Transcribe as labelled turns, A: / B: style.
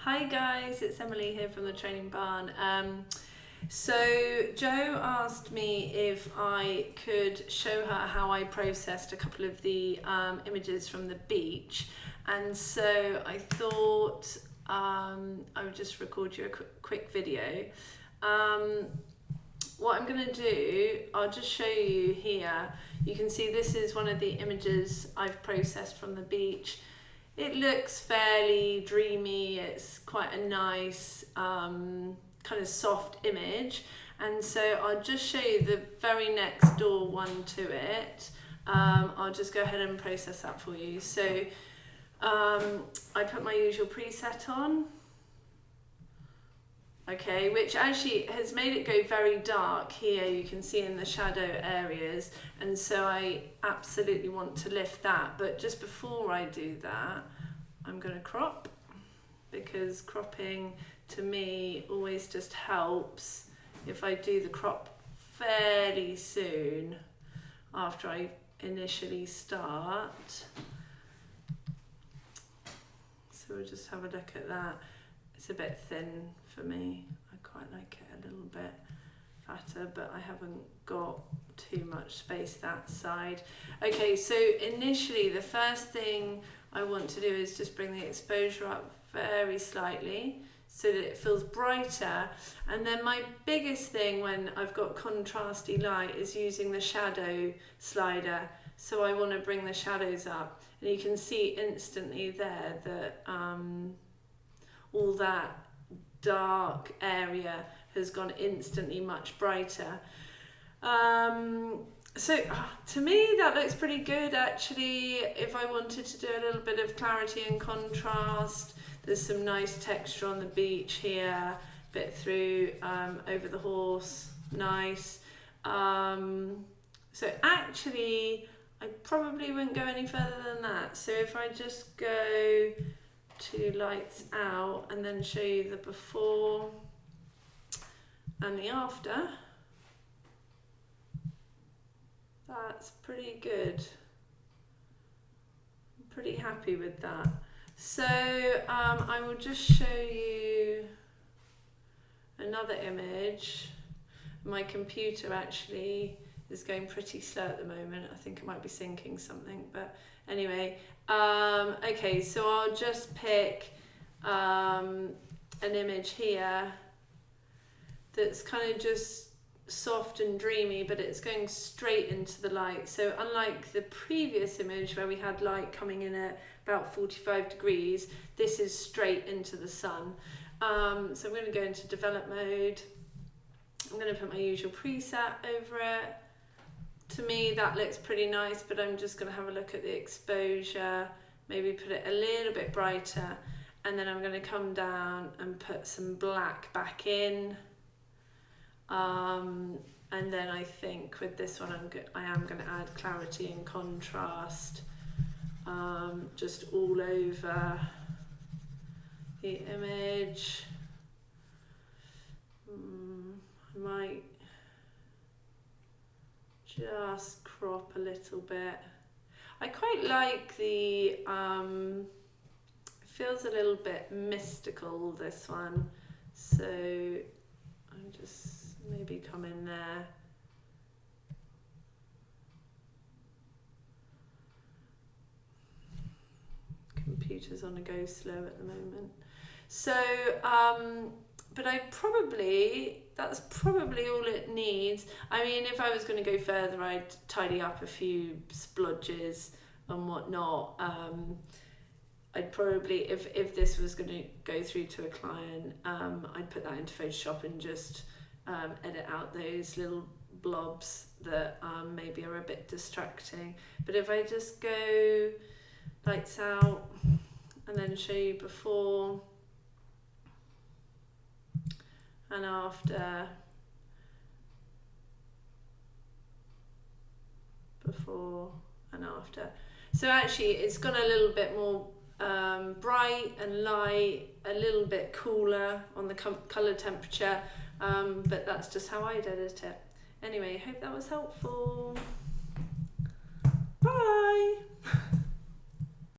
A: Hi guys, it's Emily here from the Training Barn. So Jo asked me if I could show her how I processed a couple of the images from the beach, and so I thought I would just record you a quick video. What I'm going to do, I'll just show you here. You can see this is one of the images I've processed from the beach. It looks fairly dreamy, it's quite a nice kind of soft image, and so I'll just show you the very next door one to it. I'll just go ahead and process that for you. So I put my usual preset on, okay, which actually has made it go very dark here, you can see in the shadow areas, and so I absolutely want to lift that. But just before I do that, I'm going to crop, because cropping to me always just helps if I do the crop fairly soon after I initially start. So we'll just have a look at that. It's a bit thin for me. I quite like it a little bit fatter, but I haven't got too much space that side. Okay, so initially the first thing I want to do is just bring the exposure up very slightly so that it feels brighter. And then my biggest thing when I've got contrasty light is using the shadow slider. So I want to bring the shadows up, and you can see instantly there that all that dark area has gone instantly much brighter. So to me that looks pretty good actually. If I wanted to do a little bit of clarity and contrast, there's some nice texture on the beach here, bit through over the horse, nice. So actually I probably wouldn't go any further than that. So if I just go to lights out and then show you the before and the after, that's pretty good. I'm pretty happy with that. So I will just show you another image. My computer actually is going pretty slow at the moment. I think it might be syncing something, but anyway. Okay, so I'll just pick an image here that's kind of just soft and dreamy, but it's going straight into the light. So unlike the previous image where we had light coming in at about 45 degrees, this is straight into the sun. So I'm going to go into develop mode. I'm going to put my usual preset over it. To me that looks pretty nice, but I'm just going to have a look at the exposure, maybe put it a little bit brighter, and then I'm going to come down and put some black back in. And then I think with this one I am going to add clarity and contrast just all over the image. I might just crop a little bit. I quite like the feels a little bit mystical, this one, so I'm just maybe come in there. Computer's on a go slow at the moment. So but that's probably all it needs. I mean, if I was going to go further, I'd tidy up a few splodges and whatnot. I'd probably, if this was going to go through to a client, I'd put that into Photoshop and just edit out those little blobs that maybe are a bit distracting. But if I just go lights out and then show you before and after, before and after. So actually it's got a little bit more bright and light, a little bit cooler on the colour temperature, but that's just how I'd edit it. Anyway, hope that was helpful. Bye!